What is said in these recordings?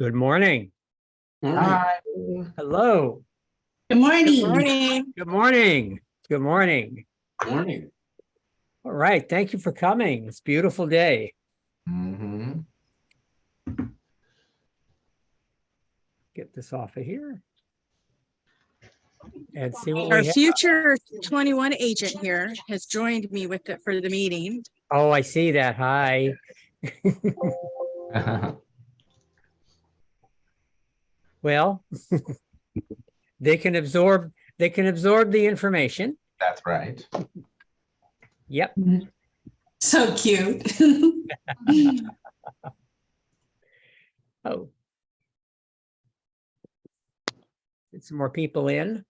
Good morning. Hi. Hello. Good morning. Morning. Good morning. Good morning. Morning. All right. Thank you for coming. It's a beautiful day. Get this off of here. And see what Our we have. future 21 agent here has joined me with it for the meeting. Oh, I see that. Hi. Well, they can absorb the information. That's right. Yep. So cute. Oh. Get some more people in.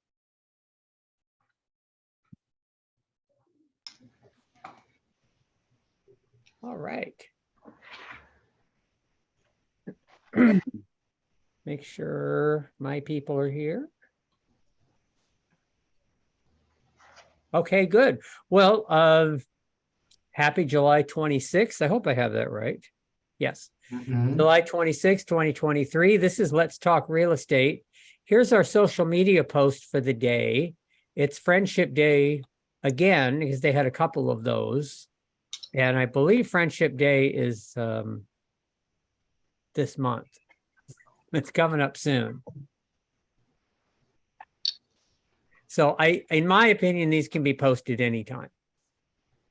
All right. Make sure my people are here. Okay, good. Well, happy July 26th. I hope I have that right. Yes. July 26th, 2023. This is Let's Talk Real Estate. Here's our social media post for the day. It's Friendship Day again, because they had a couple of those. And I believe Friendship Day is this month. It's coming up soon. So in my opinion, these can be posted anytime.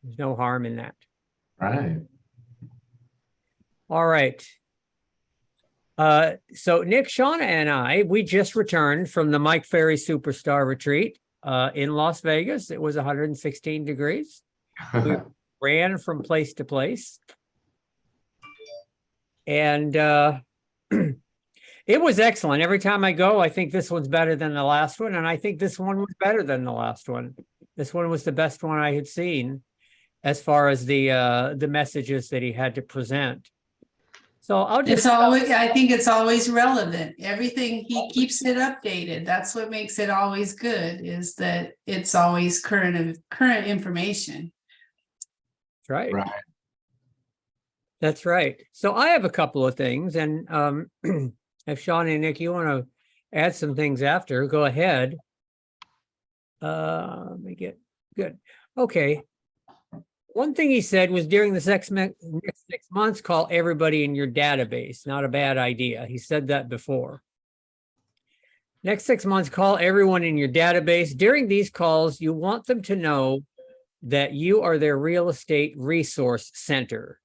There's no harm in that. Right. All right. So Nick, Shauna, and I, we just returned from the Mike Ferry Superstar Retreat in Las Vegas. It was 116 degrees. We ran from place to place. And it was excellent. Every time I go, I think this one's better than the last one. And I think this one was better than the last one. This one was the best one I had seen as far as the messages that he had to present. So I'll just— It's always, I think it's always relevant. Everything, he keeps it updated. That's what makes it always good, is that it's always current information. That's right. Right. That's right. So I have a couple of things, and if Sean and Nick, you want to add some things after, go ahead. Let me get good. Okay. One thing he said was during the next 6 months, call everybody in your database. Not a bad idea. He said that before. Next 6 months, call everyone in your database. During these calls, you want them to know that you are their real estate resource center,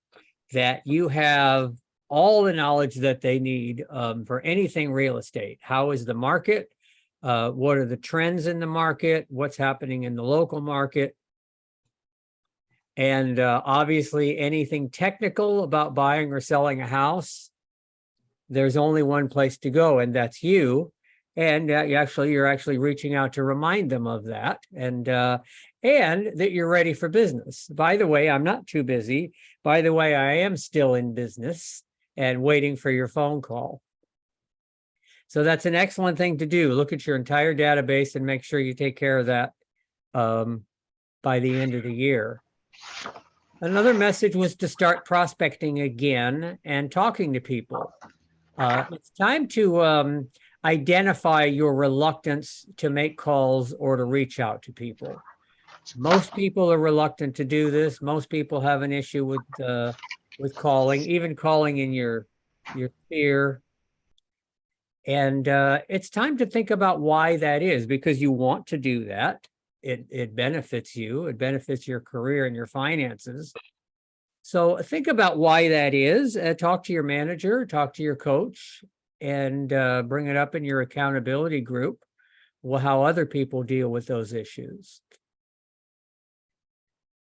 that you have all the knowledge that they need for anything real estate. How is the market? What are the trends in the market? What's happening in the local market? And obviously anything technical about buying or selling a house, there's only one place to go, and that's you. And you're actually reaching out to remind them of that, and that you're ready for business. By the way, I'm not too busy. By the way, I am still in business and waiting for your phone call. So that's an excellent thing to do. Look at your entire database and make sure you take care of that by the end of the year. Another message was to start prospecting again and talking to people. It's time to identify your reluctance to make calls or to reach out to people. Most people are reluctant to do this. Most people have an issue with calling, even calling in your sphere. And it's time to think about why that is, because you want to do that. It benefits you. It benefits your career and your finances. So think about why that is. Talk to your manager, talk to your coach, and bring it up in your accountability group. Well, how other people deal with those issues.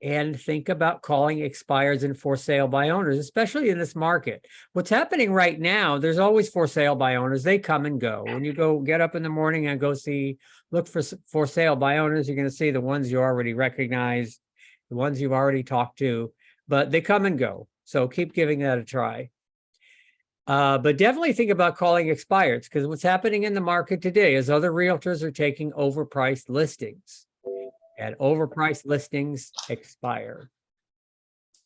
And think about calling expireds and for sale by owners, especially in this market. What's happening right now, there's always for sale by owners. They come and go. When you go get up in the morning and go look for sale by owners, you're going to see the ones you already recognize, the ones you've already talked to, but they come and go. So keep giving that a try. But definitely think about calling expireds, because what's happening in the market today is other realtors are taking overpriced listings. And overpriced listings expire.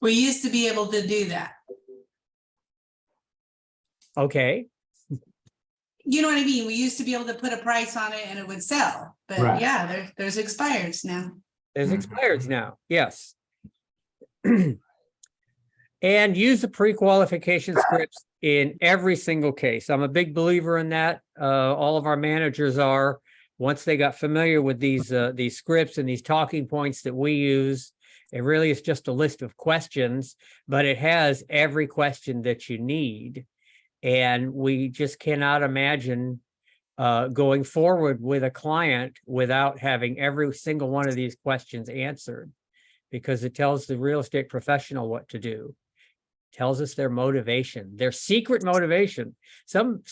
We used to be able to do that. Okay. you know what I mean? We used to be able to put a price on it and it would sell, but Right. yeah, there's expireds now. There's Mhm. expireds now, yes. And use the pre-qualification scripts in every single case. I'm a big believer in that. All of our managers are, once they got familiar with these scripts and these talking points that we use. It really is just a list of questions, but it has every question that you need. And we just cannot imagine going forward with a client without having every single one of these questions answered, because it tells the real estate professional what to do. Tells us their motivation, their secret motivation. Some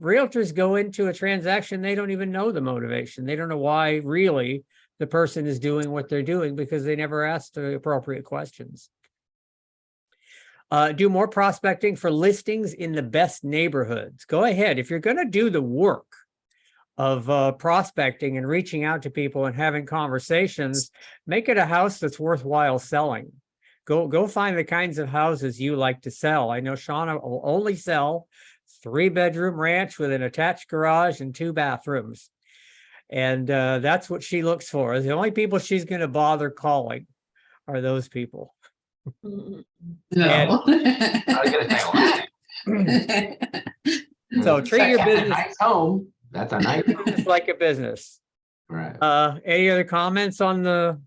realtors go into a transaction, they don't even know the motivation. They don't know why really the person is doing what they're doing, because they never asked the appropriate questions. Do more prospecting for listings in the best neighborhoods. Go ahead. If you're going to do the work of prospecting and reaching out to people and having conversations, make it a house that's worthwhile selling. Go find the kinds of houses you like to sell. I know Shauna will only sell 3-bedroom ranch with an attached garage and 2 bathrooms. And that's what she looks for. The only people she's going to bother calling are those people. No. I was gonna say, well, So treat your that's a business nice home. That's a nice home. just like a business. Right. Any other comments on the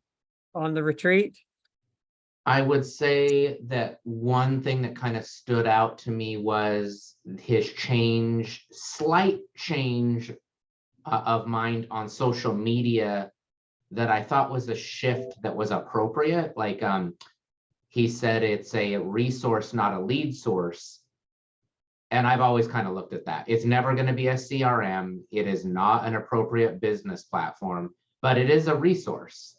retreat? I would say that one thing that kind of stood out to me was his slight change of mind on social media that I thought was a shift that was appropriate. Like he said, it's a resource, not a lead source. And I've always kind of looked at that. It's never going to be a CRM. It is not an appropriate business platform, but it is a resource.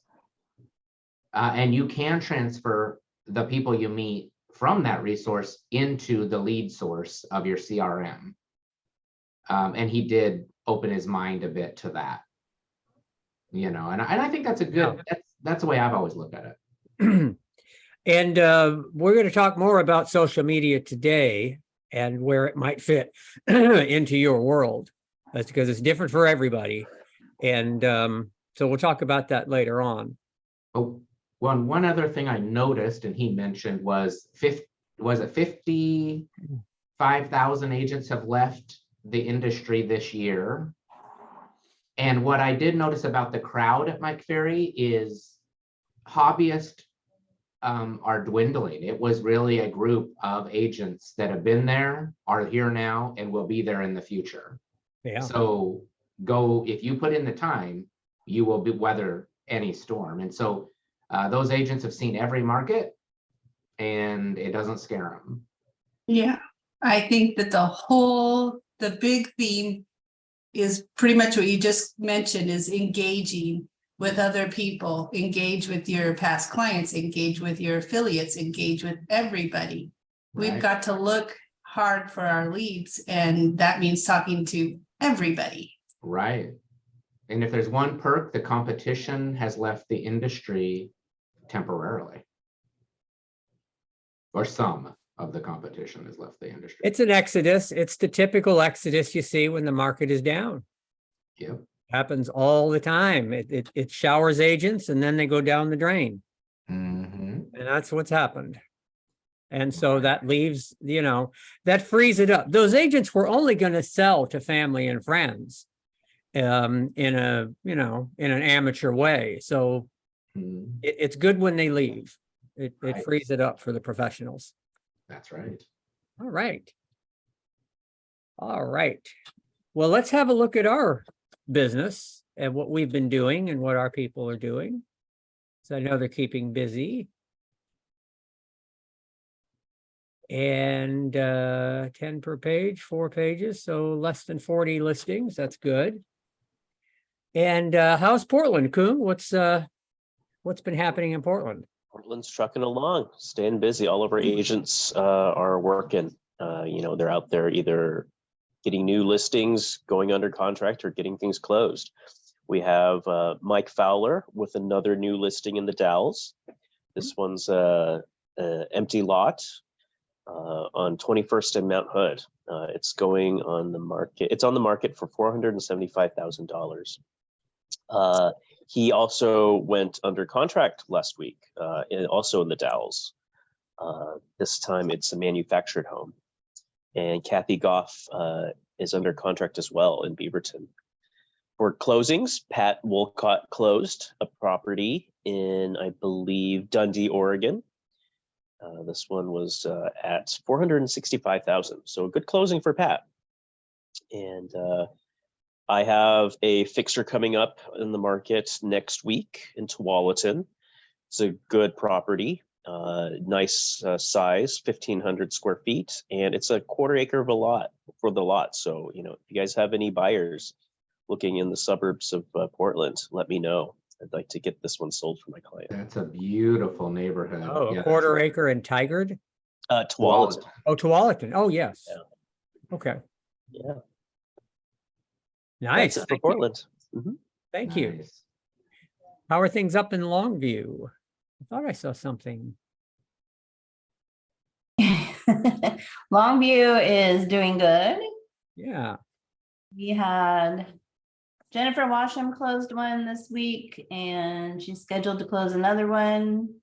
And you can transfer the people you meet from that resource into the lead source of your CRM. And he did open his mind a bit to that, you know, and I think that's a good, that's the way I've always looked at it. And we're going to talk more about social media today and where it might fit into your world. That's because it's different for everybody. And so we'll talk about that later on. Oh, one other thing I noticed, and he mentioned, was 55,000 agents have left the industry this year. And what I did notice about the crowd at Mike Ferry is hobbyists are dwindling. It was really a group of agents that have been there, are here now, and will be there in the future. Yeah. So if you put in the time, you will weather any storm. And so those agents have seen every market, and it doesn't scare them. Yeah, I think that the big theme is pretty much what you just mentioned, is engaging with other people, engage with your past clients, engage with your affiliates, engage with everybody. We've Right. got to look hard for our leads, and that means talking to everybody. Right. And if there's one perk, the competition has left the industry temporarily. Or some of the competition has left the industry. It's an exodus. It's the typical exodus you see when the market is down. Yep. Happens all the time. It showers agents and then they go down the drain. Mhm. And that's what's happened. And so that leaves, you know, that frees it up. Those agents were only going to sell to family and friends in an amateur way. So Mhm. it's good when they leave. It Right. frees it up for the professionals. That's right. All right. All right. Well, let's have a look at our business and what we've been doing and what our people are doing. So I know they're keeping busy. And 10 per page, 4 pages, so less than 40 listings. That's good. And how's Portland, Kuhn? What's been happening in Portland? Portland's trucking along, staying busy. All of our agents are working. They're out there either getting new listings, going under contract, or getting things closed. We have Mike Fowler with another new listing in the Dalles. This one's an empty lot. on 21st and Mount Hood. It's going on the market. It's on the market for $475,000. He also went under contract last week, also in the Dalles. This time it's a manufactured home. And Kathy Goff is under contract as well in Beaverton. For closings, Pat Wolcott closed a property in, I believe, Dundee, Oregon. This one was at $465,000. So a good closing for Pat. And I have a fixer coming up in the market next week in Tualatin. It's a good property, nice size, 1,500 square feet, and it's a 1/4 acre of a lot for the lot. So, you know, if you guys have any buyers looking in the suburbs of Portland, let me know. I'd like to get this one sold for my client. That's a beautiful neighborhood. Oh, Yeah, a 1/4 acre in Tigard? Tualatin. Oh, Tualatin. Oh, yes. Yeah. Okay, Yeah, nice. that's it for Thank you. Portland. Thank you. nice. How are things up in Longview? I thought I saw something. Longview is doing good. Yeah. We had Jennifer Washam closed one this week and she's scheduled to close another one,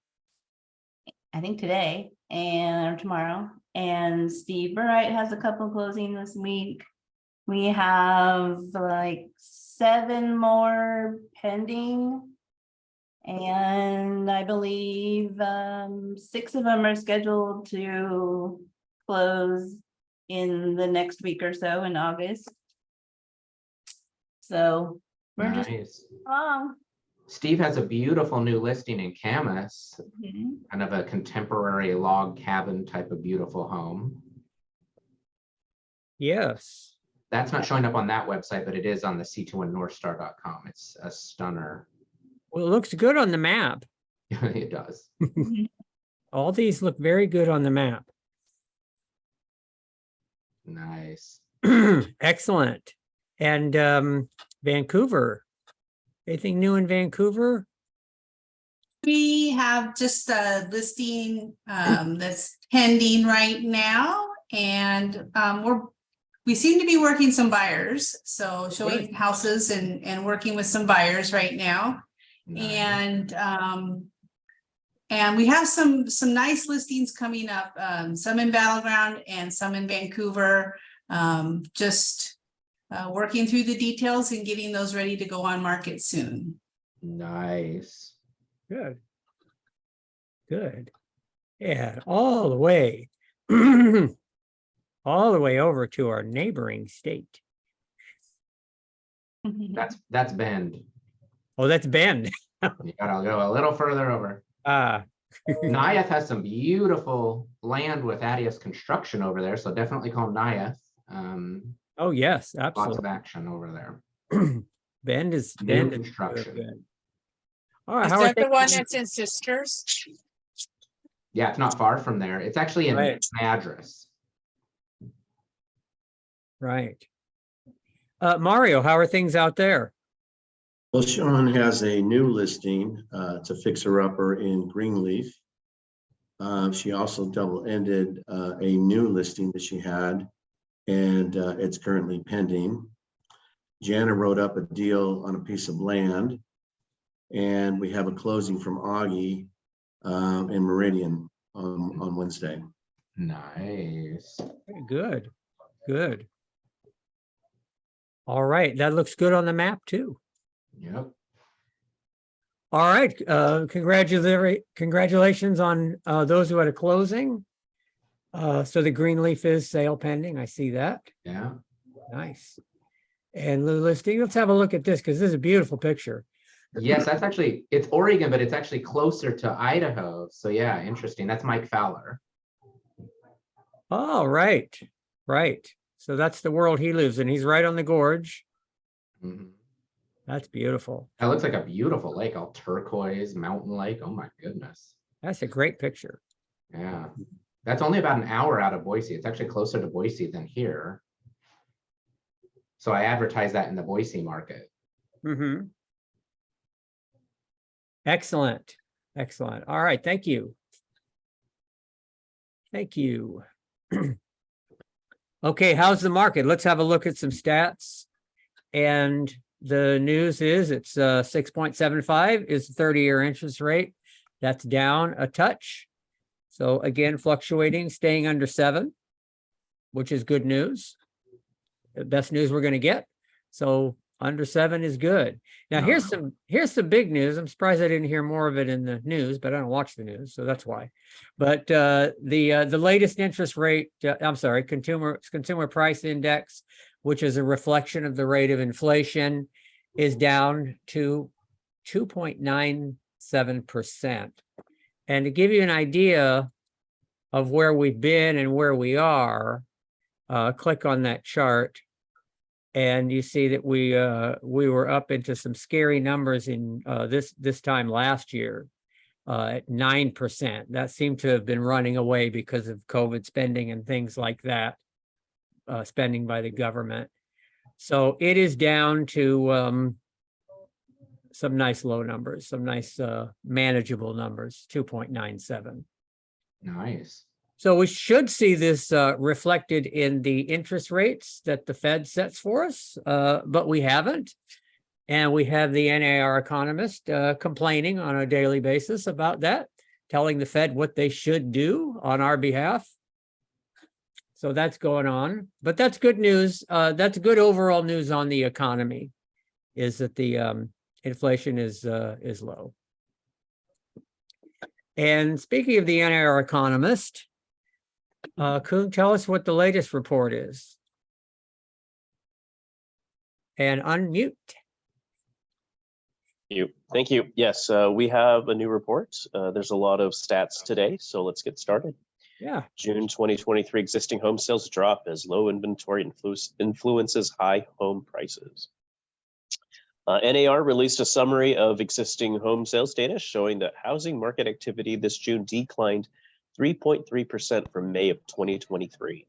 I think today and tomorrow. And Steve Burright has a couple closing this week. We have like 7 more pending. And I believe 6 of them are scheduled to close in the next week or so in August. So we're just Nice. Steve has a beautiful new listing in Camas, kind of a contemporary log cabin type of beautiful home. Yes. That's not showing up on that website, but it is on the c2nnorthstar.com. It's a stunner. Well, it looks good on the map. It does. All these look very good on the map. Nice. Excellent. And Vancouver, anything new in Vancouver? We have just a listing that's pending right now, and we seem to be working some buyers, so showing houses and working with some buyers right now. Nice. And we have some nice listings coming up, some in Battleground and some in Vancouver. Just working through the details and getting those ready to go on market soon. Nice. Good. Good. Yeah, all the way. All the way over to our neighboring state. That's Bend. Oh, that's Bend. You gotta go a little further over. Ah, Nyath has some beautiful land with Adius construction over there, so definitely call Nyath. oh, yes, Lots of absolutely. action over there. Bend is New Bend is really construction. good. All right, Is how are that the one things- that's in Sisters? Yeah, it's not far from there. It's actually in Right. Madras. Right. Mario, how are things out there? Well, Sean has a new listing. It's a fixer-upper in Greenleaf. She also double-ended a new listing that she had, and it's currently pending. Jana wrote up a deal on a piece of land, and we have a closing from Augie in Meridian on Wednesday. Nice. Good, good. All right, that looks good on the map too. Yep. All right, congratulations on those who had a closing. So the Greenleaf is sale pending, I see that. Yeah. Nice. And the listing, let's have a look at this because this is a beautiful picture. Yes, that's actually, it's Oregon, but it's actually closer to Idaho. So yeah, interesting. That's Mike Fowler. Oh, right, right. So that's the world he lives in. He's right on the gorge. Mhm. That's beautiful. That looks like a beautiful lake, all turquoise, mountain lake. Oh my goodness. That's a great picture. Yeah. That's only about an hour out of Boise. It's actually closer to Boise than here. So I advertise that in the Boise market. Mm-hmm. Excellent. Excellent. All right. Thank you. Thank you. Okay, how's the market? Let's have a look at some stats. And the news is it's 6.75 is the 30-year interest rate. That's down a touch. So again, fluctuating, staying under 7, which is good news. The best news we're going to get. So under 7 is good. Now here's some big news. I'm surprised I didn't hear more of it in the news, but I don't watch the news, so that's why. But the latest interest rate, consumer price index, which is a reflection of the rate of inflation, is down to 2.97%. And to give you an idea of where we've been and where we are, click on that chart. And you see that we were up into some scary numbers in this time last year at 9%. That seemed to have been running away because of COVID spending and things like that, spending by the government. So it is down to some nice low numbers, some nice manageable numbers, 2.97. Nice. So we should see this reflected in the interest rates that the Fed sets for us, but we haven't. And we have the NAR economist complaining on a daily basis about that, telling the Fed what they should do on our behalf. So that's going on, but that's good news. That's good overall news on the economy, is that the inflation is low. And speaking of the NAR economist, Kuhn, tell us what the latest report is. And unmute. Thank you. Yes, we have a new report. There's a lot of stats today, so let's get started. Yeah. June 2023 existing home sales drop as low inventory influences high home prices. NAR released a summary of existing home sales data showing that housing market activity this June declined 3.3% from May of 2023.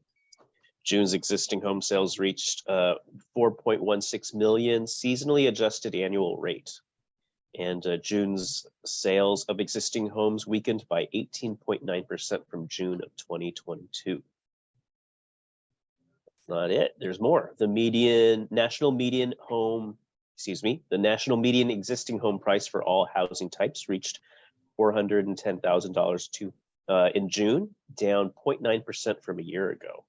June's existing home sales reached 4.16 million seasonally adjusted annual rate. And June's sales of existing homes weakened by 18.9% from June of 2022. That's not it. There's more. The national median existing home price for all housing types reached $410,000 in June, down 0.9% from a year ago.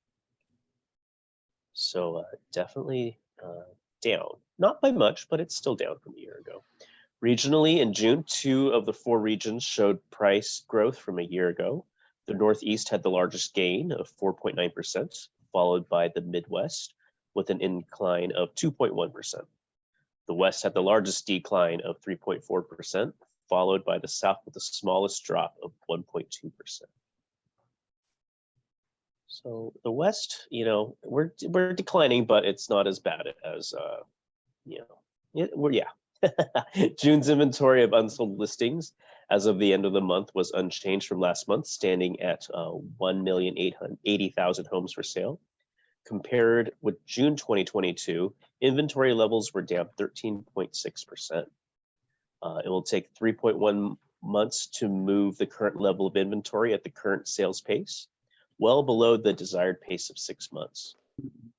So definitely down, not by much, but it's still down from a year ago. Regionally, in June, 2 of the 4 regions showed price growth from a year ago. The Northeast had the largest gain of 4.9%, followed by the Midwest with an incline of 2.1%. The West had the largest decline of 3.4%, followed by the South with the smallest drop of 1.2%. So the West, we're declining, but it's not as bad as June's inventory of unsold listings as of the end of the month was unchanged from last month, standing at 1,880,000 homes for sale. Compared with June 2022, inventory levels were down 13.6%. It will take 3.1 months to move the current level of inventory at the current sales pace, well below the desired pace of 6 months.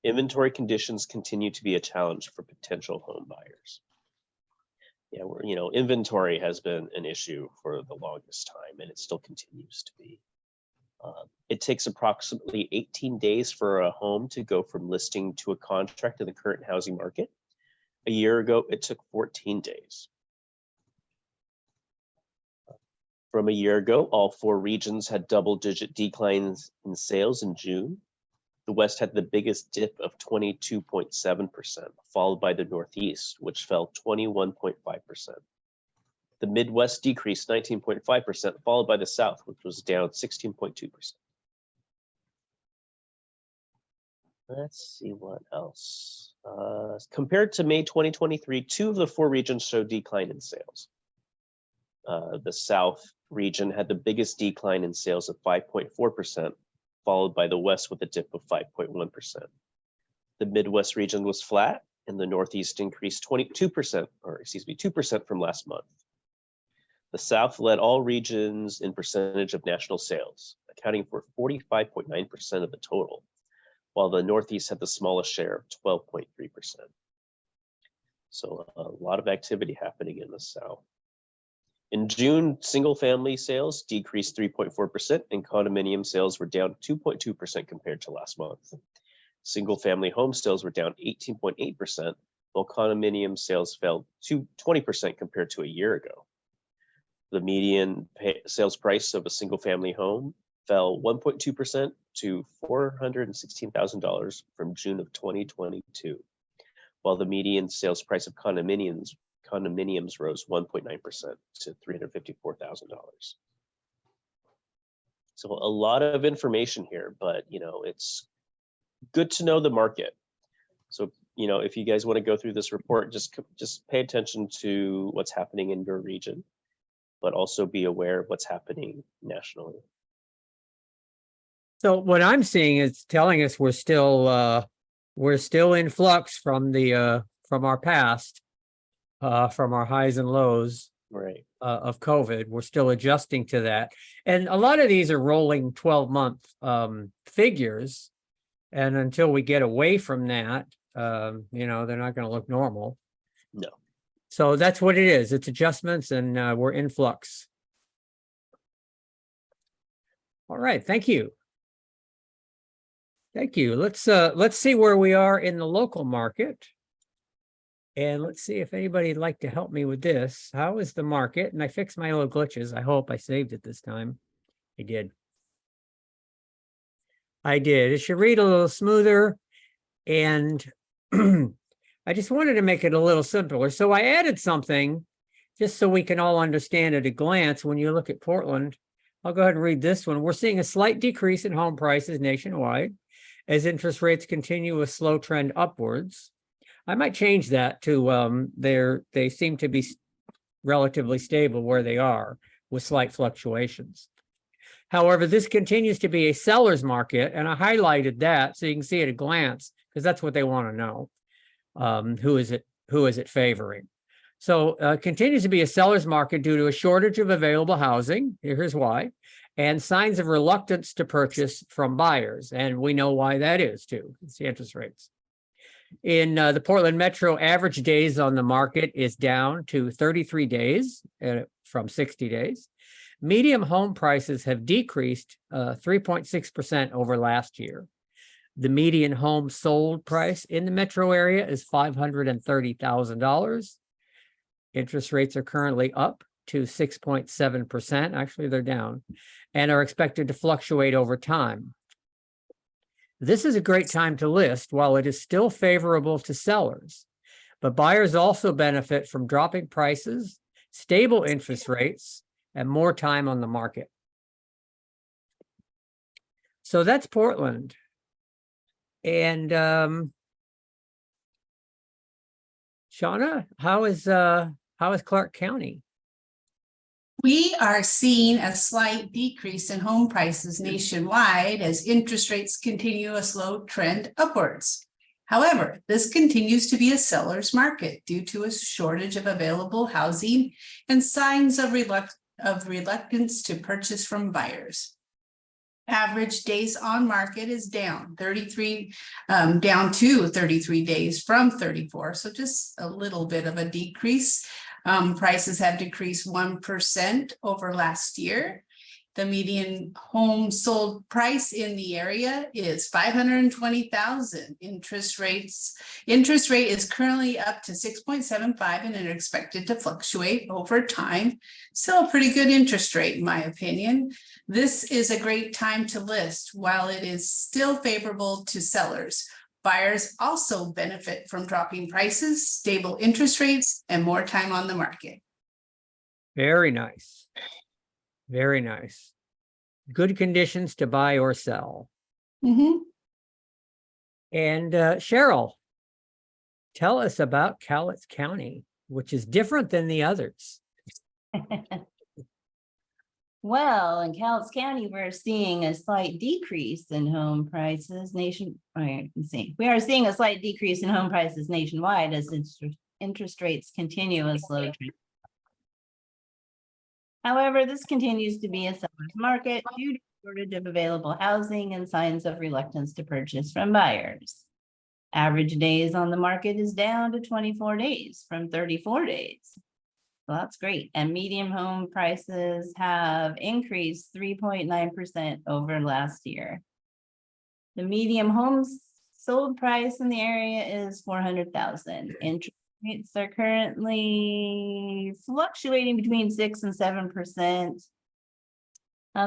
Inventory conditions continue to be a challenge for potential home buyers. Yeah, inventory has been an issue for the longest time, and it still continues to be. It takes approximately 18 days for a home to go from listing to a contract in the current housing market. A year ago, it took 14 days. From a year ago, all 4 regions had double-digit declines in sales in June. The West had the biggest dip of 22.7%, followed by the Northeast, which fell 21.5%. The Midwest decreased 19.5%, followed by the South, which was down 16.2%. Let's see what else. Compared to May 2023, 2 of the 4 regions showed decline in sales. The South region had the biggest decline in sales of 5.4%, followed by the West with a dip of 5.1%. The Midwest region was flat, and the Northeast increased 2% from last month. The South led all regions in percentage of national sales, accounting for 45.9% of the total, while the Northeast had the smallest share of 12.3%. So a lot of activity happening in the South. In June, single-family sales decreased 3.4%, and condominium sales were down 2.2% compared to last month. Single-family home sales were down 18.8%, while condominium sales fell to 20% compared to a year ago. The median sales price of a single-family home fell 1.2% to $416,000 from June of 2022, while the median sales price of condominiums rose 1.9% to $354,000. So a lot of information here, but it's good to know the market. So if you guys want to go through this report, just pay attention to what's happening in your region, but also be aware of what's happening nationally. So what I'm seeing is telling us we're still in flux from our past, from our highs and lows Right. of COVID. We're still adjusting to that. And a lot of these are rolling 12-month figures. And until we get away from that, they're not going to look normal. No. So that's what it is. It's adjustments, and we're in flux. All right. Thank you. Thank you. Let's see where we are in the local market. And let's see if anybody'd like to help me with this. How is the market? And I fixed my little glitches. I hope I saved it this time. I did. It should read a little smoother. And I just wanted to make it a little simpler. So I added something just so we can all understand at a glance. When you look at Portland, I'll go ahead and read this one. We're seeing a slight decrease in home prices nationwide as interest rates continue a slow trend upwards. I might change that to they seem to be relatively stable where they are with slight fluctuations. However, this continues to be a seller's market, and I highlighted that so you can see at a glance, because that's what they want to know. Who is it favoring? So continues to be a seller's market due to a shortage of available housing. Here's why. And signs of reluctance to purchase from buyers. And we know why that is too. It's the interest rates. In the Portland Metro, average days on the market is down to 33 days from 60 days. Medium home prices have decreased 3.6% over last year. The median home sold price in the metro area is $530,000. Interest rates are currently up to 6.7%. Actually, they're down and are expected to fluctuate over time. This is a great time to list while it is still favorable to sellers, but buyers also benefit from dropping prices, stable interest rates, and more time on the market. So that's Portland. And Shauna, how is Clark County? We are seeing a slight decrease in home prices nationwide as interest rates continue a slow trend upwards. However, this continues to be a seller's market due to a shortage of available housing and signs of reluctance to purchase from buyers. Average days on market is down to 33 days from 34. So just a little bit of a decrease. Prices have decreased 1% over last year. The median home sold price in the area is $520,000. Interest rate is currently up to 6.75 and are expected to fluctuate over time. Still a pretty good interest rate, in my opinion. This is a great time to list while it is still favorable to sellers. Buyers also benefit from dropping prices, stable interest rates, and more time on the market. Very nice. Very nice. Good conditions to buy or sell. Mm-hmm. And Cheryl, tell us about Cowlitz County, which is different than the others. Well, in Cowlitz County, we're seeing a slight decrease in home prices We are seeing a slight decrease in home prices nationwide as interest rates continue a slow trend. However, this continues to be a seller's market due to shortage of available housing and signs of reluctance to purchase from buyers. Average days on the market is down to 24 days from 34 days. Well, that's great. And median home prices have increased 3.9% over last year. The median homes sold price in the area is 400,000. Interest rates are currently fluctuating between 6 and 7%.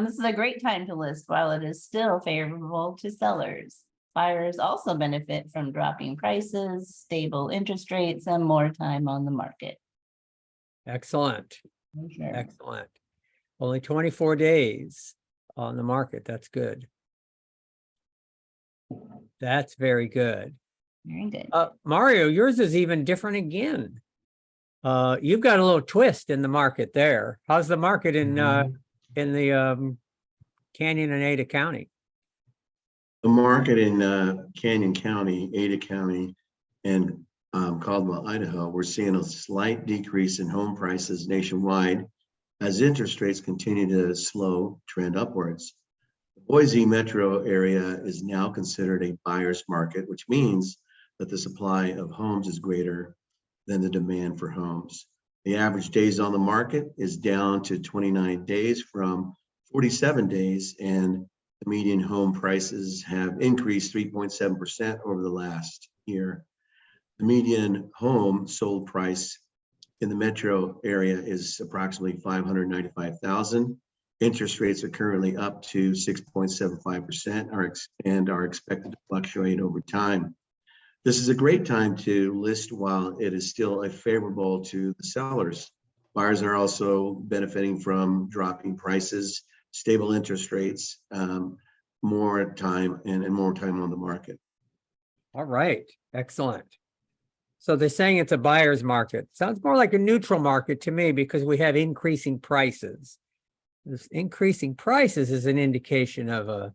This is a great time to list while it is still favorable to sellers. Buyers also benefit from dropping prices, stable interest rates, and more time on the market. Excellent, For sure. excellent. Only 24 days on the market. That's good. That's very good. Very good. Mario, yours is even different again. You've got a little twist in the market there. How's the market in the Canyon and Ada County? The market in Canyon County, Ada County, and Caldwell, Idaho, we're seeing a slight decrease in home prices nationwide as interest rates continue to slow trend upwards. The Boise metro area is now considered a buyer's market, which means that the supply of homes is greater than the demand for homes. The average days on the market is down to 29 days from 47 days, and the median home prices have increased 3.7% over the last year. The median home sold price in the metro area is approximately $595,000. Interest rates are currently up to 6.75% and are expected to fluctuate over time. This is a great time to list while it is still favorable to the sellers. Buyers are also benefiting from dropping prices, stable interest rates, more time and more time on the market. All right, excellent. So they're saying it's a buyer's market. Sounds more like a neutral market to me because we have increasing prices. This increasing prices is an indication of a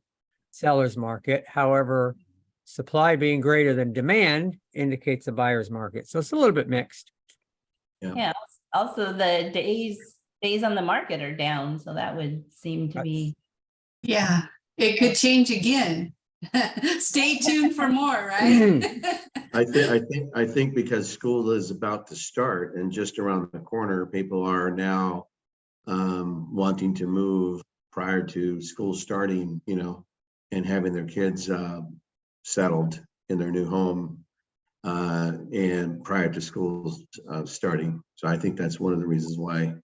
seller's market. However, supply being greater than demand indicates a buyer's market. So it's a little bit mixed. Yeah, also the days on the market are down, so that would seem to be. Yeah, it could change again. Stay tuned for more, right? I think because school is about to start and just around the corner, people are now wanting to move prior to school starting, you know, and having their kids settled in their new home and prior to school starting. So I think that's one of the reasons why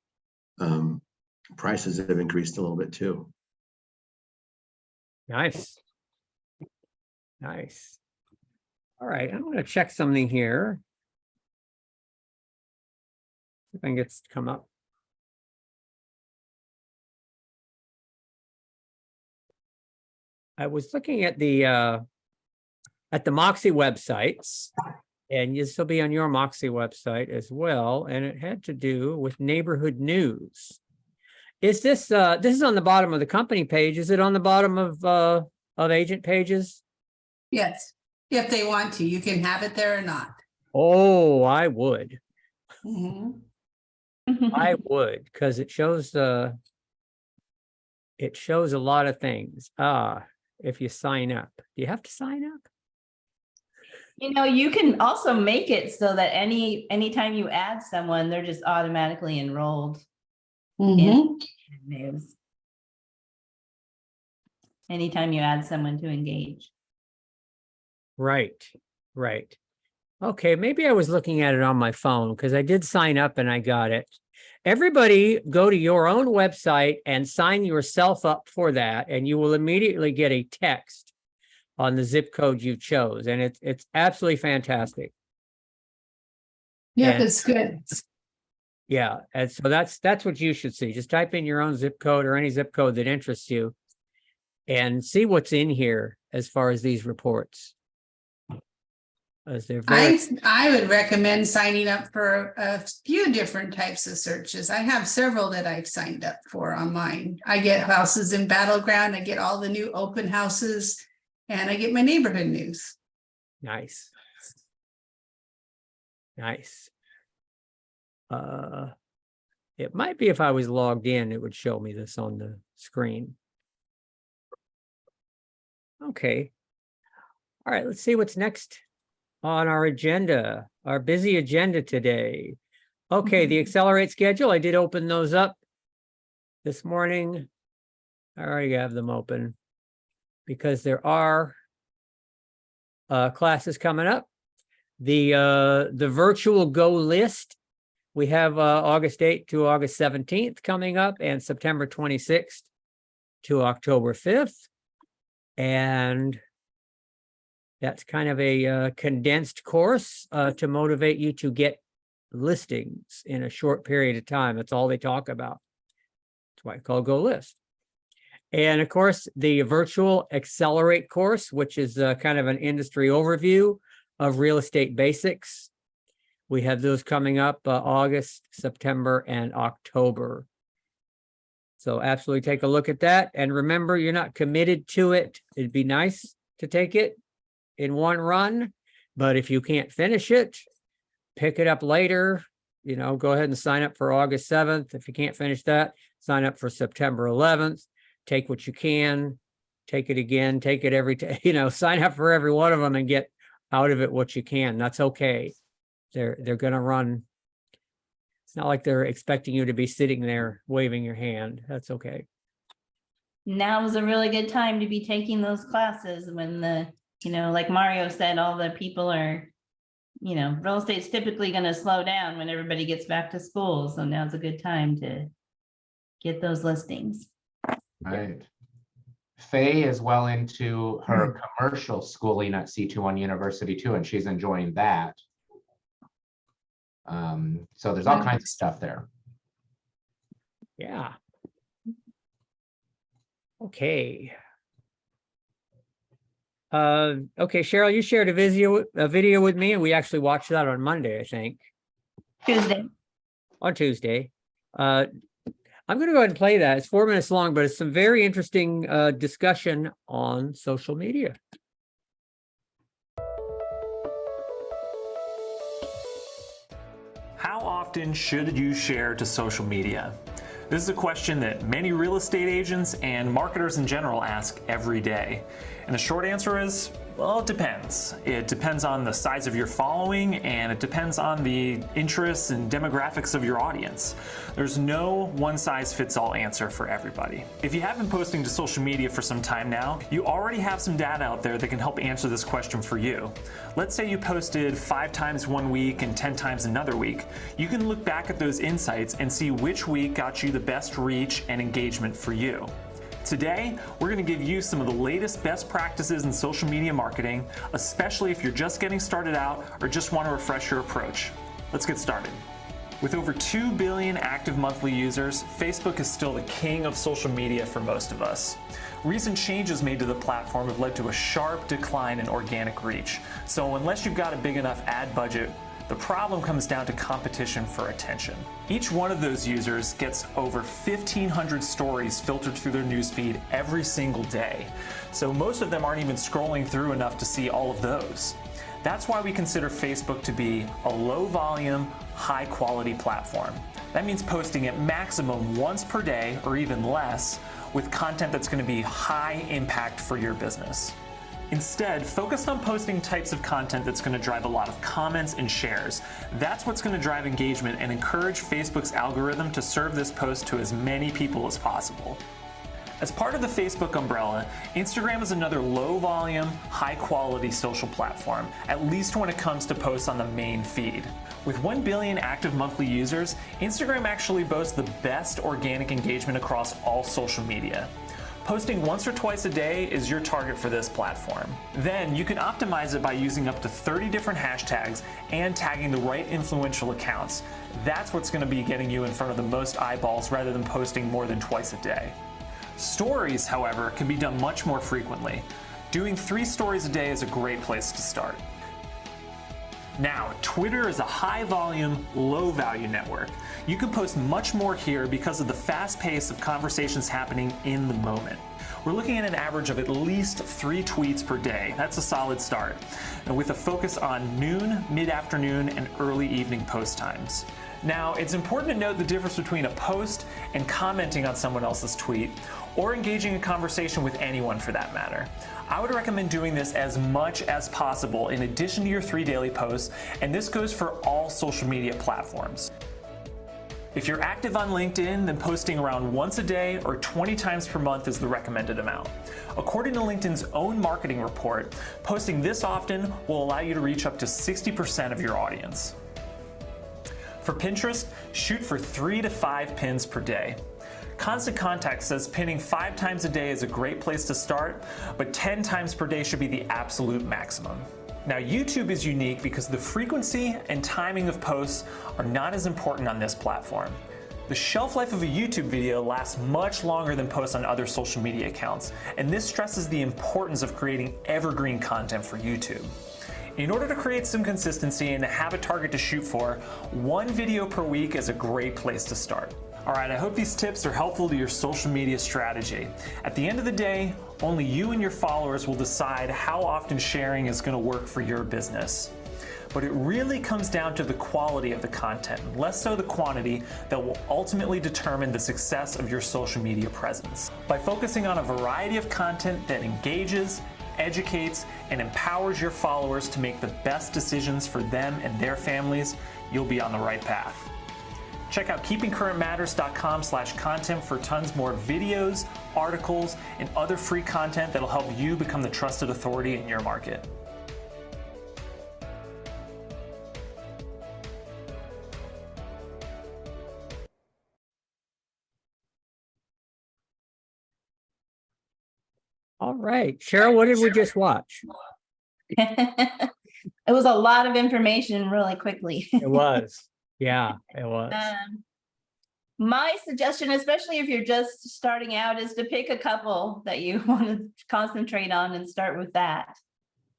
prices have increased a little bit too. Nice. Nice. All right, I'm going to check something here. If I can get it to come up. I was looking at the Moxie websites, and this will be on your Moxie website as well, and it had to do with neighborhood news. Is this this is on the bottom of the company page? Is it on the bottom of agent pages? Yes, if they want to, you can have it there or not. Oh, I would. Mhm. I would, because it shows a lot of things. If you sign up. Do you have to sign up? You know, you can also make it so that anytime you add someone, they're just automatically enrolled Mhm. in news. Anytime you add someone to engage. Right, right. Okay, maybe I was looking at it on my phone because I did sign up and I got it. Everybody go to your own website and sign yourself up for that, and you will immediately get a text on the zip code you chose. And it's absolutely fantastic. Yeah, And- that's good. Yeah, and so that's what you should see. Just type in your own zip code or any zip code that interests you and see what's in here as far as these reports. As they're very I would recommend signing up for a few different types of searches. I have several that I've signed up for online. I get houses in Battleground, I get all the new open houses, and I get my neighborhood news. nice. Nice. It might be if I was logged in, it would show me this on the screen. Okay. All right, let's see what's next on our agenda, our busy agenda today. Okay, the Accelerate schedule, I did open those up this morning. I already have them open because there are classes coming up. The virtual Go list, we have August 8th to August 17th coming up, and September 26th to October 5th. And that's kind of a condensed course to motivate you to get listings in a short period of time. That's all they talk about. That's why it's called Go List. And of course, the virtual Accelerate course, which is kind of an industry overview of real estate basics. We have those coming up August, September, and October. So absolutely take a look at that. And remember, you're not committed to it. It'd be nice to take it in one run, but if you can't finish it, pick it up later. You know, go ahead and sign up for August 7th. If you can't finish that, sign up for September 11th. Take what you can, take it again, take it every day, you know, sign up for every one of them and get out of it what you can. That's okay. They're going to run. It's not like they're expecting you to be sitting there waving your hand. That's okay. Now is a really good time to be taking those classes when like Mario said, all the people are, real estate's typically going to slow down when everybody gets back to school. So now's a good time to get those listings. Right. Faye is well into her commercial schooling at C21 University too, and she's enjoying that. So there's all kinds of stuff there. Yeah. Okay. Okay, Cheryl, you shared a video with me, and we actually watched that on Monday, I think. Tuesday. On Tuesday. I'm going to go ahead and play that. It's 4 minutes long, but it's some very interesting discussion on social media. How often should you share to social media? This is a question that many real estate agents and marketers in general ask every day. And the short answer is, well, it depends. It depends on the size of your following, and it depends on the interests and demographics of your audience. There's no one-size-fits-all answer for everybody. If you have been posting to social media for some time now, you already have some data out there that can help answer this question for you. Let's say you posted 5 times one week and 10 times another week. You can look back at those insights and see which week got you the best reach and engagement for you. Today, we're going to give you some of the latest best practices in social media marketing, especially if you're just getting started out or just want to refresh your approach. Let's get started. With over 2 billion active monthly users, Facebook is still the king of social media for most of us. Recent changes made to the platform have led to a sharp decline in organic reach. So unless you've got a big enough ad budget, the problem comes down to competition for attention. Each one of those users gets over 1,500 stories filtered through their newsfeed every single day. So most of them aren't even scrolling through enough to see all of those. That's why we consider Facebook to be a low volume, high quality platform. That means posting at maximum once per day or even less with content that's going to be high impact for your business. Instead, focus on posting types of content that's going to drive a lot of comments and shares. That's what's going to drive engagement and encourage Facebook's algorithm to serve this post to as many people as possible. As part of the Facebook umbrella, Instagram is another low-volume, high-quality social platform, at least when it comes to posts on the main feed. With 1 billion active monthly users, Instagram actually boasts the best organic engagement across all social media. Posting once or twice a day is your target for this platform. Then you can optimize it by using up to 30 different hashtags and tagging the right influential accounts. That's what's going to be getting you in front of the most eyeballs rather than posting more than twice a day. Stories, however, can be done much more frequently. Doing 3 stories a day is a great place to start. Now, Twitter is a high-volume, low-value network. You can post much more here because of the fast pace of conversations happening in the moment. We're looking at an average of at least 3 tweets per day. That's a solid start, and with a focus on noon, mid-afternoon, and early evening post times. Now, it's important to note the difference between a post and commenting on someone else's tweet, or engaging in conversation with anyone for that matter. I would recommend doing this as much as possible in addition to your 3 daily posts, and this goes for all social media platforms. If you're active on LinkedIn, then posting around once a day or 20 times per month is the recommended amount. According to LinkedIn's own marketing report, posting this often will allow you to reach up to 60% of your audience. For Pinterest, shoot for 3 to 5 pins per day. Constant Contact says pinning 5 times a day is a great place to start, but 10 times per day should be the absolute maximum. Now, YouTube is unique because the frequency and timing of posts are not as important on this platform. The shelf life of a YouTube video lasts much longer than posts on other social media accounts, and this stresses the importance of creating evergreen content for YouTube. In order to create some consistency and to have a target to shoot for, 1 video per week is a great place to start. All right, I hope these tips are helpful to your social media strategy. At the end of the day, only you and your followers will decide how often sharing is going to work for your business. But it really comes down to the quality of the content, less so the quantity, that will ultimately determine the success of your social media presence. By focusing on a variety of content that engages, educates, and empowers your followers to make the best decisions for them and their families, you'll be on the right path. Check out keepingcurrentmatters.com/content for tons more videos, articles, and other free content that'll help you become the trusted authority in your market. All right, Cheryl, what did we just watch? It was a lot of information really quickly. It was. Yeah, it was. My suggestion, especially if you're just starting out, is to pick a couple that you want to concentrate on and start with that.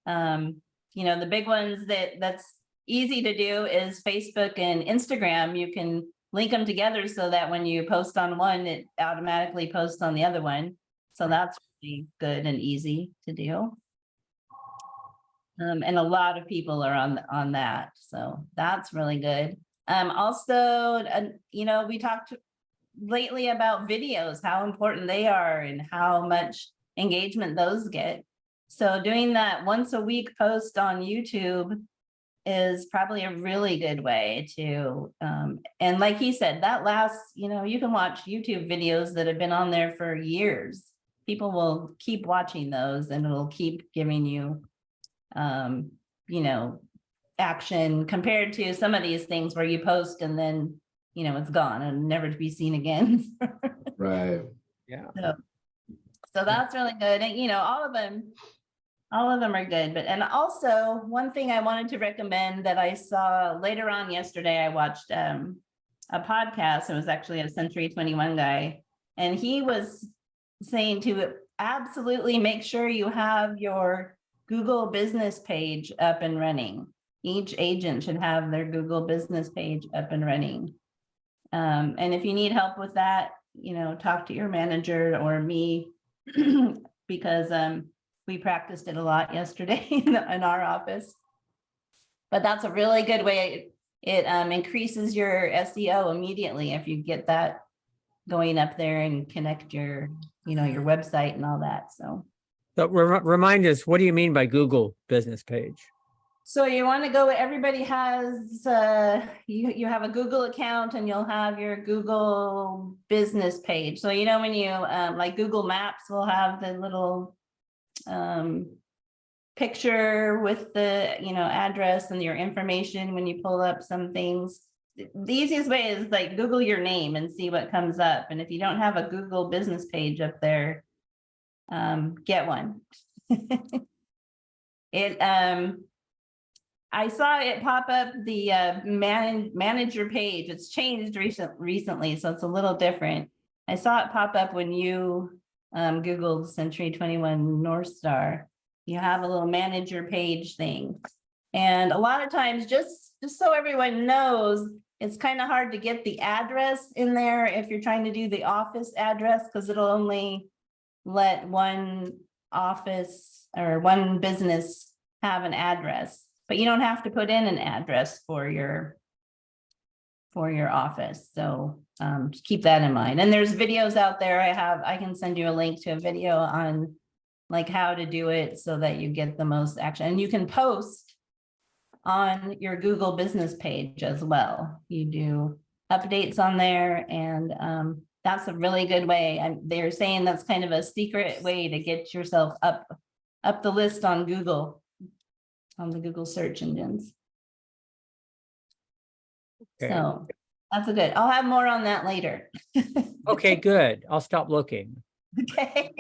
You know, the big ones that's easy to do is Facebook and Instagram. You can link them together so that when you post on one, it automatically posts on the other one. So that's really good and easy to do. And a lot of people are on that. So that's really good. Also, you know, we talked lately about videos, how important they are and how much engagement those get. So doing that once a week post on YouTube is probably a really good way to, and like he said, that lasts, you know, you can watch YouTube videos that have been on there for years. People will keep watching those and it'll keep giving you, you know, action compared to some of these things where you post and then, you know, it's gone and never to be seen again. Right. Yeah. So that's really good. And, you know, all of them are good. But, and also one thing I wanted to recommend that I saw later on yesterday, I watched a podcast. It was actually a Century 21 guy, and he was saying to absolutely make sure you have your Google business page up and running. Each agent should have their Google business page up and running. And if you need help with that, you know, talk to your manager or me, because we practiced it a lot yesterday in our office. But that's a really good way. It increases your SEO immediately if you get that going up there and connect your, you know, your website and all that. So Remind us, what do you mean by Google business page? So you want to go, everybody has, you have a Google account and you'll have your Google business page. So, you know, when you, like Google Maps will have the little picture with the, you know, address and your information when you pull up some things. The easiest way is like Google your name and see what comes up. And if you don't have a Google business page up there, get one. I saw it pop up the manager page. It's changed recently, so it's a little different. I saw it pop up when you Googled Century 21 North Star. You have a little manager page thing. And a lot of times, just so everyone knows, it's kind of hard to get the address in there if you're trying to do the office address, because it'll only let one office or one business have an address. But you don't have to put in an address for your for your office. So just keep that in mind. And there's videos out there. I can send you a link to a video on like how to do it so that you get the most action. And you can post on your Google business page as well. You do updates on there, and that's a really good way. And they're saying that's kind of a secret way to get yourself up the list on Google, on the Google search engines. Okay. So that's a good. I'll have more on that later. Okay, good. I'll stop looking. Okay.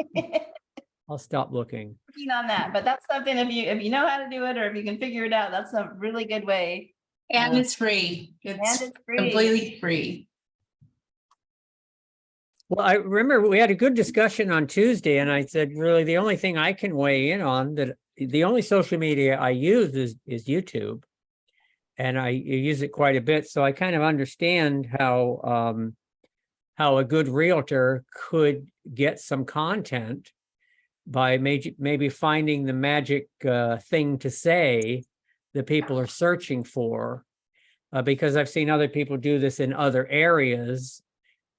I'll stop looking. Working on that, but that's something if you know how to do it, or if you can figure it out, that's a really good way. And it's free. And It's it's free. completely free. Well, I remember we had a good discussion on Tuesday, and I said, really, the only thing I can weigh in on, that the only social media I use is YouTube. And I use it quite a bit. So I kind of understand how a good realtor could get some content by maybe finding the magic thing to say that people are searching for, because I've seen other people do this in other areas.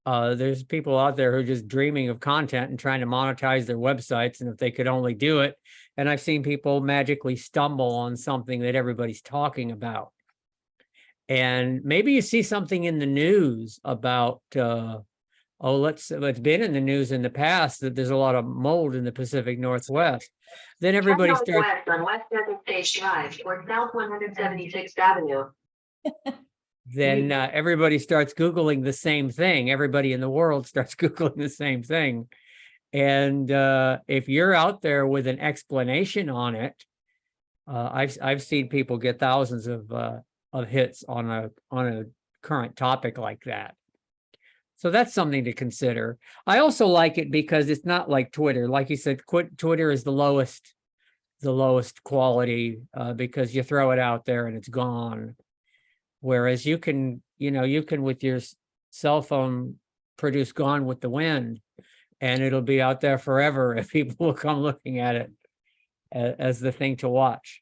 There's people out there who are just dreaming of content and trying to monetize their websites, and if they could only do it. And I've seen people magically stumble on something that everybody's talking about. And maybe you see something in the news about, it's been in the news in the past that there's a lot of mold in the Pacific Northwest. Then everybody starts. West on West Desert Stage Drive or South 176th Avenue. Then everybody starts Googling the same thing. Everybody in the world starts Googling the same thing. And if you're out there with an explanation on it, I've seen people get thousands of hits on a current topic like that. So that's something to consider. I also like it because it's not like Twitter. Like you said, Twitter is the lowest quality because you throw it out there and it's gone. Whereas you can with your cell phone produce Gone with the Wind, and it'll be out there forever if people will come looking at it as the thing to watch.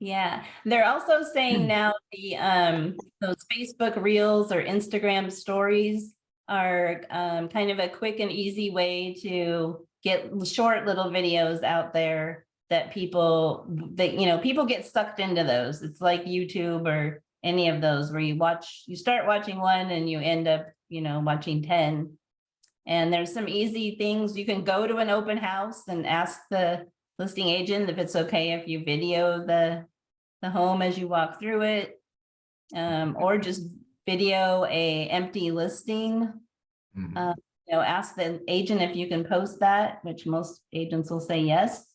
Yeah, they're also saying now those Facebook Reels or Instagram stories are kind of a quick and easy way to get short little videos out there that people get sucked into those. It's like YouTube or any of those where you start watching one and you end up, watching 10. And there's some easy things. You can go to an open house and ask the listing agent if it's okay if you video the home as you walk through it, or just video a empty listing. Ask the agent if you can post that, which most agents will say yes.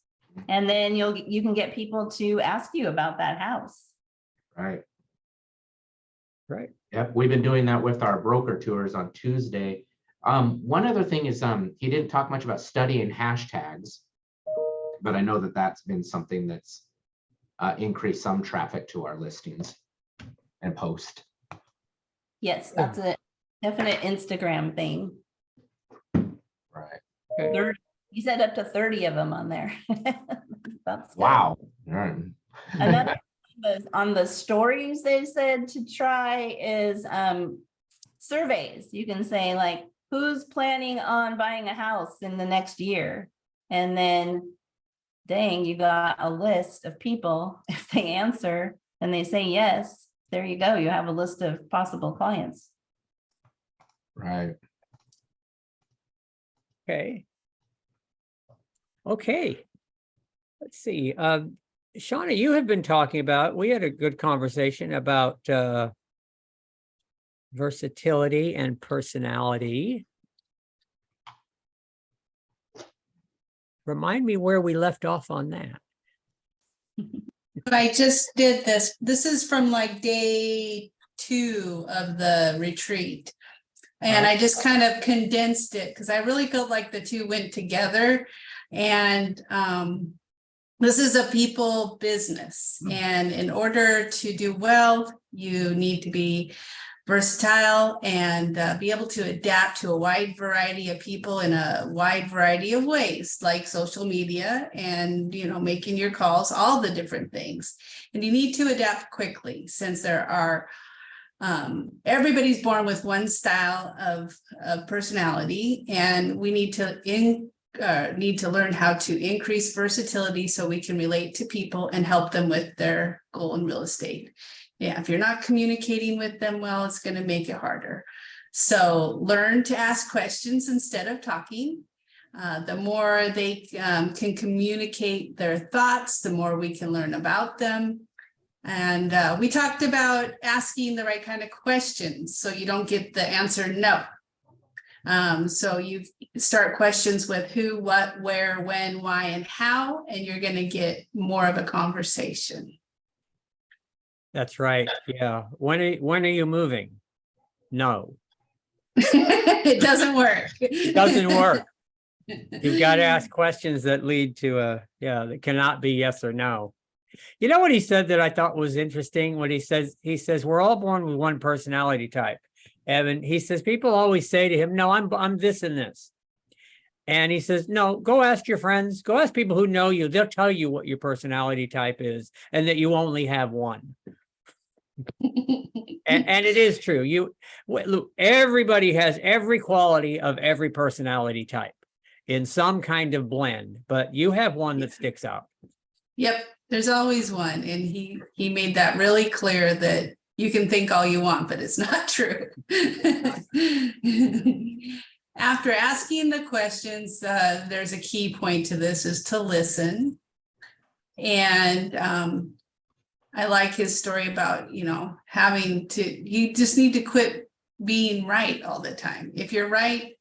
And then you can get people to ask you about that house. Right. Right. Yep, we've been doing that with our broker tours on Tuesday. One other thing is he didn't talk much about studying hashtags, but I know that that's been something that's increased some traffic to our listings and post. Yes, that's a definite Instagram thing. Right. You said up to 30 of them on there. That's good. Wow. All right. Another was on the stories they said to try is surveys. You can say like, who's planning on buying a house in the next year? And then dang, you got a list of people. If they answer and they say yes, there you go. You have a list of possible clients. Right. Okay. Let's see. Shauna, you have been talking about, we had a good conversation about versatility and personality. Remind me where we left off on that. I just did this. This is from like day 2 of the retreat. And I just kind of condensed it because I really felt like the two went together. And this is a people business. And in order to do well, you need to be versatile and be able to adapt to a wide variety of people in a wide variety of ways, like social media and, making your calls, all the different things. And you need to adapt quickly since there are everybody's born with one style of personality, and we need to learn how to increase versatility so we can relate to people and help them with their goal in real estate. Yeah, if you're not communicating with them well, it's going to make it harder. So learn to ask questions instead of talking. The more they can communicate their thoughts, the more we can learn about them. And we talked about asking the right kind of questions so you don't get the answer no. So you start questions with who, what, where, when, why, and how, and you're going to get more of a conversation. That's right. Yeah. When are you moving? No, It doesn't work. it doesn't work. You've got to ask questions that lead to that cannot be yes or no. You know what he said that I thought was interesting? What he says, we're all born with one personality type. Evan, he says, people always say to him, no, I'm this and this. And he says, no, go ask your friends, go ask people who know you. They'll tell you what your personality type is and that you only have one. And it is true. Look, everybody has every quality of every personality type in some kind of blend, but you have one that sticks out. Yep, there's always one. And he made that really clear that you can think all you want, but it's not true. After asking the questions, there's a key point to this is to listen. And I like his story about, you just need to quit being right all the time. If you're right,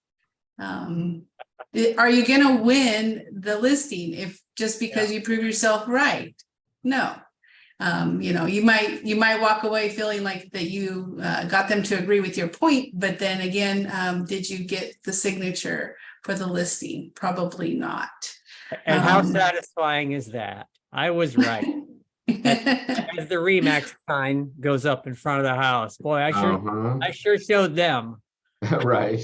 are you going to win the listing if just because you prove yourself right? No. You might walk away feeling like that you got them to agree with your point, but then again, did you get the signature for the listing? Probably not. And how satisfying is that? I was right. As the Remax sign goes up in front of the house. Boy, I sure showed them. Right.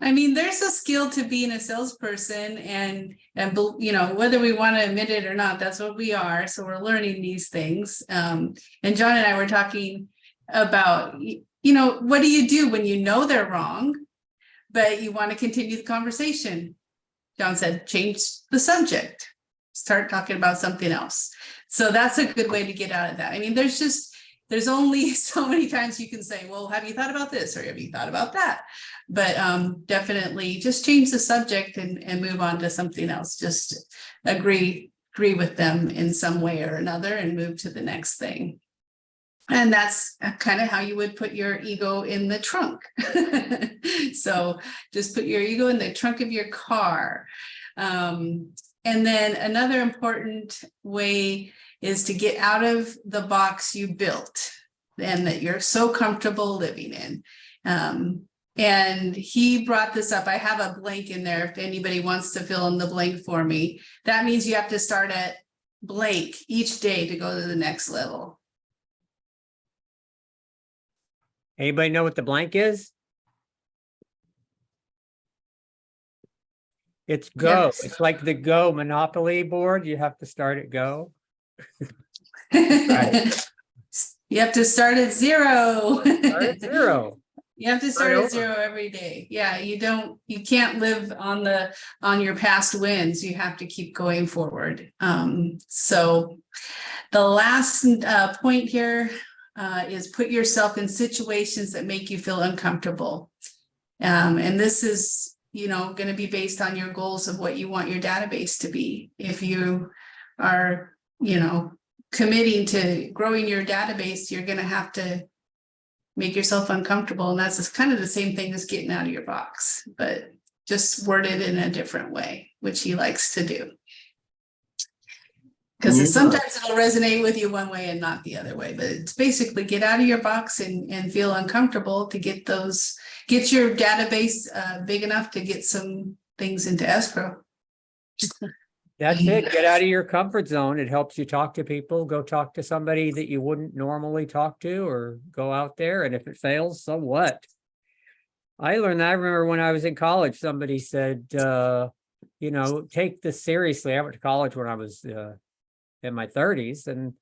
I mean, there's a skill to being a salesperson and whether we want to admit it or not, that's what we are. So we're learning these things. And John and I were talking about, what do you do when you know they're wrong, but you want to continue the conversation? John said, change the subject, start talking about something else. So that's a good way to get out of that. I mean, there's only so many times you can say, well, have you thought about this? Or have you thought about that? But definitely just change the subject and move on to something else. Just agree with them in some way or another and move to the next thing. And that's kind of how you would put your ego in the trunk. So just put your ego in the trunk of your car. And then another important way is to get out of the box you built and that you're so comfortable living in. And he brought this up. I have a blank in there if anybody wants to fill in the blank for me. That means you have to start at blank each day to go to the next level. Anybody know what the blank is? It's go. Yes. It's like the Go Monopoly board. You have to start at go. Right. You have to start at zero. Start at zero. You have to start at zero every day. Yeah, you can't live on your past wins. You have to keep going forward. So the last point here is put yourself in situations that make you feel uncomfortable. And this is, going to be based on your goals of what you want your database to be. If you are, committing to growing your database, you're going to have to make yourself uncomfortable. And that's kind of the same thing as getting out of your box, but just worded in a different way, which he likes to do. Because sometimes it'll resonate with you one way and not the other way, but it's basically get out of your box and feel uncomfortable to get your database big enough to get some things into escrow. That's it. Get out of your comfort zone. It helps you talk to people. Go talk to somebody that you wouldn't normally talk to, or go out there. And if it fails, so what? I learned that. I remember when I was in college, somebody said, take this seriously. I went to college when I was in my 30s, and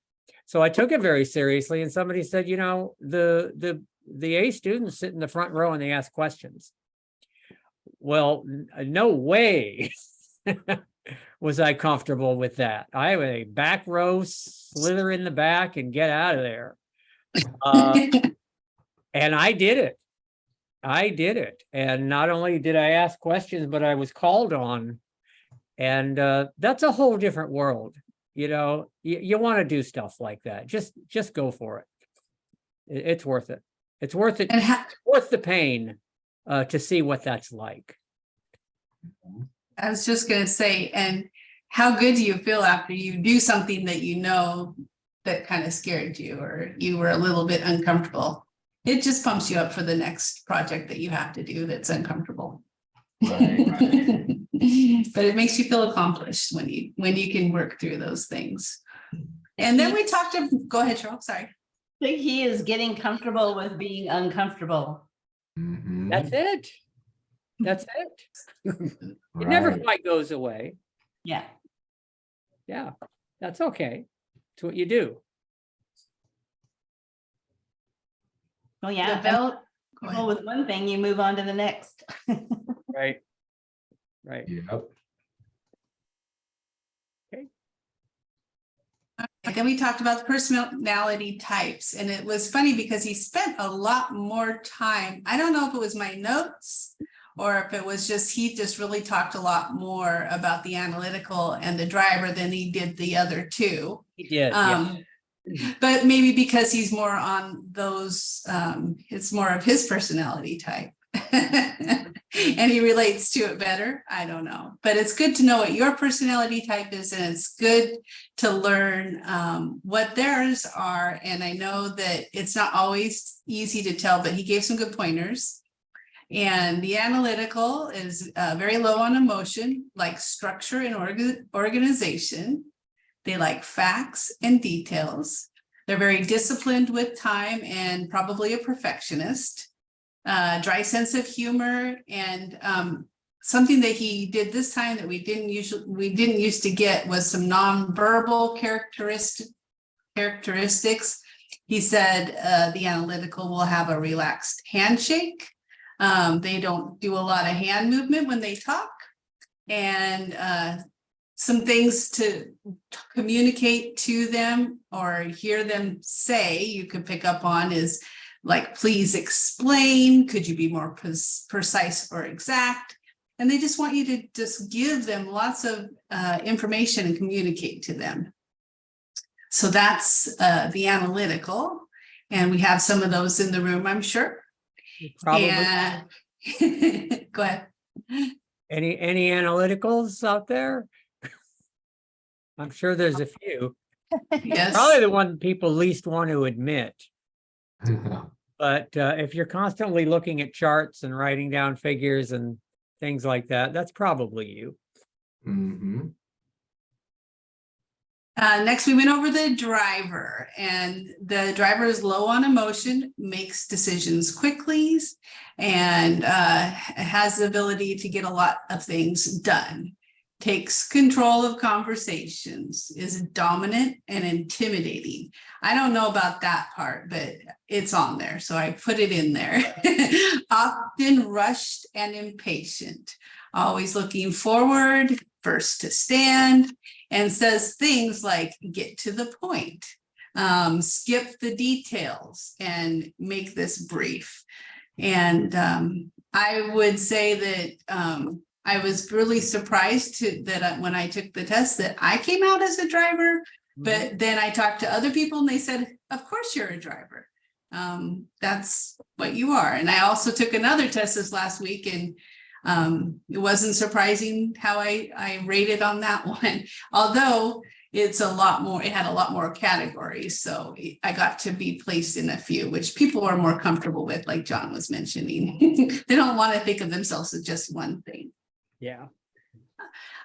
So I took it very seriously, and somebody said, you know, the A students sit in the front row and they ask questions. Well, no way was I comfortable with that. I have a back row, slither in the back and get out of there. And I did it. I did it. And not only did I ask questions, but I was called on. And that's a whole different world. You know, you want to do stuff like that. Just go for it. It's worth it. It's worth it. And It's worth the pain to see what that's like. I was just gonna say, and how good do you feel after you do something that you know that kind of scared you or you were a little bit uncomfortable? It just pumps you up for the next project that you have to do that's uncomfortable. But it makes you feel accomplished when you can work through those things. And then we talked to, go ahead, Cheryl, sorry. I think he is getting comfortable with being uncomfortable. Mhm. That's it. That's it. It never Right. quite goes away. Yeah. Yeah, that's okay. It's what you do. Well, yeah. The belt. Go Well, ahead. with one thing, you move on to the next. Right. Right. Yep. Then we talked about the personality types, and it was funny because he spent a lot more time. I don't know if it was my notes or if it was just, he just really talked a lot more about the analytical and the driver than he did the other two. He did. Yeah. But maybe because he's more on those, it's more of his personality type. And he relates to it better. I don't know, but it's good to know what your personality type is, and it's good to learn what theirs are. And I know that it's not always easy to tell, but he gave some good pointers. And the analytical is very low on emotion, like structure and organization. They like facts and details. They're very disciplined with time and probably a perfectionist. Dry sense of humor, and something that he did this time that we didn't used to get was some nonverbal characteristics. He said the analytical will have a relaxed handshake. They don't do a lot of hand movement when they talk, and some things to communicate to them or hear them say you could pick up on is like, please explain, could you be more precise or exact? And they just want you to just give them lots of information and communicate to them. So that's the analytical, and we have some of those in the room, I'm sure. Probably. And go ahead. Any analyticals out there? I'm sure there's a few. Yes. Probably the one people least want to admit. But if you're constantly looking at charts and writing down figures and things like that, that's probably you. Mhm. Next, we went over the driver, and the driver is low on emotion, makes decisions quickly, and has the ability to get a lot of things done. Takes control of conversations, is dominant and intimidating. I don't know about that part, but it's on there, so I put it in there. Often rushed and impatient, always looking forward, first to stand, and says things like, get to the point, skip the details, and make this brief. And I would say that I was really surprised that when I took the test that I came out as a driver, but then I talked to other people and they said, of course you're a driver. That's what you are. And I also took another test this last week, and it wasn't surprising how I rated on that one, although it's a lot more, it had a lot more categories. So I got to be placed in a few, which people are more comfortable with, like John was mentioning. They don't want to think of themselves as just one thing. Yeah.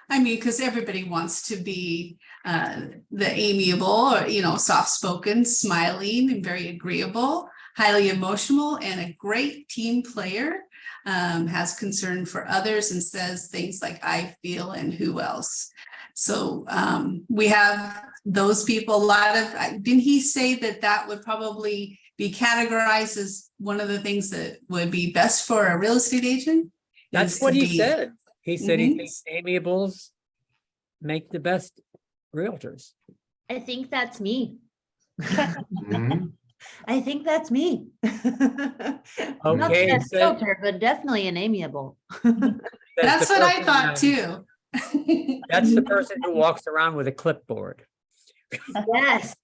I mean, because everybody wants to be the amiable or, soft-spoken, smiling, and very agreeable, highly emotional, and a great team player, has concern for others and says things like, I feel, and who else. So we have those people, a lot of, didn't he say that that would probably be categorized as one of the things that would be best for a real estate agent? That's is what to he be- said. He said he Mhm. thinks amiables make the best realtors. I think that's me. Mhm. I think that's me. Not Okay, the best so realtor, but definitely an amiable. That's the what I person, thought too. That's the person who walks around with a clipboard. Yes,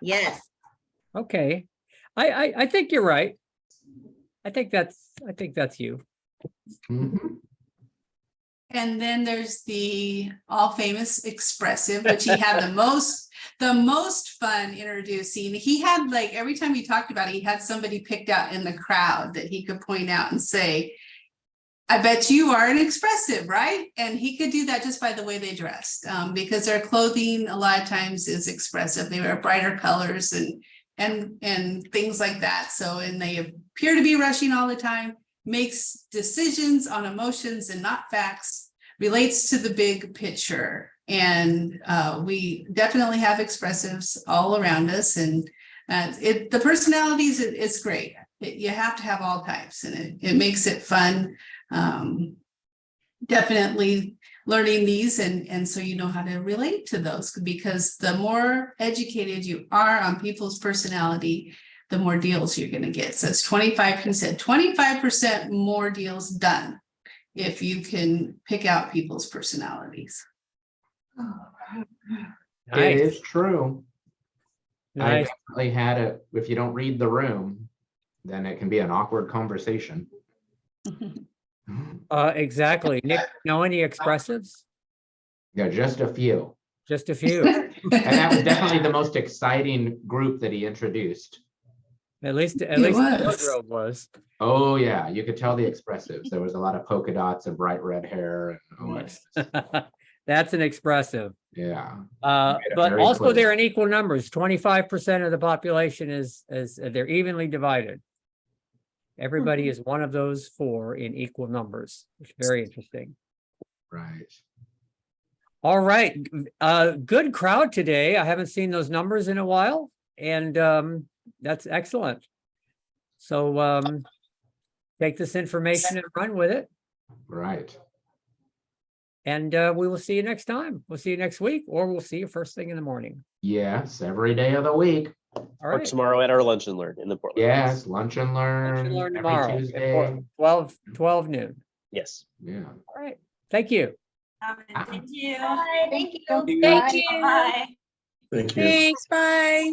yes. Okay, I think you're right. I think that's you. Mhm. And then there's the all famous expressive, which he had the most fun introducing. He had like, every time he talked about it, he had somebody picked out in the crowd that he could point out and say, I bet you are an expressive, right? And he could do that just by the way they dressed, because their clothing a lot of times is expressive. They wear brighter colors and things like that. So, and they appear to be rushing all the time, makes decisions on emotions and not facts, relates to the big picture. And we definitely have expressives all around us, and the personalities, it's great. You have to have all types, and it makes it fun. Definitely learning these, and so you know how to relate to those, because the more educated you are on people's personality, the more deals you're going to get. So it's 25% more deals done if you can pick out people's personalities. It Nice, is true. I nice. definitely had it. If you don't read the room, then it can be an awkward conversation. Exactly. Nick, know any expressives? Yeah, just a few. Just a few. And that was definitely the most exciting group that he introduced. At least It the was. wardrobe was. Oh, yeah, you could tell the expressives. There was a lot of polka dots and bright red hair. And, oh my goodness. That's an expressive. Yeah. But very also clear. they're in equal numbers. 25% of the population is they're evenly divided. Everybody is one of those four in equal numbers, which is very interesting. Right. All right, good crowd today. I haven't seen those numbers in a while, and that's excellent. So take this information and run with it, Right. and we will see you next time. We'll see you next week, or we'll see you first thing in the morning. Yes, every day of the week. All Or right. tomorrow at our Lunch and Learn in the Portland. Yes, lunch and Lunch learn and learn every tomorrow at Tuesday. 12 noon. Yes. Yeah. All right. Thank you. Thank you. Thank you. Thank you. Bye. Thank you. Thanks, bye.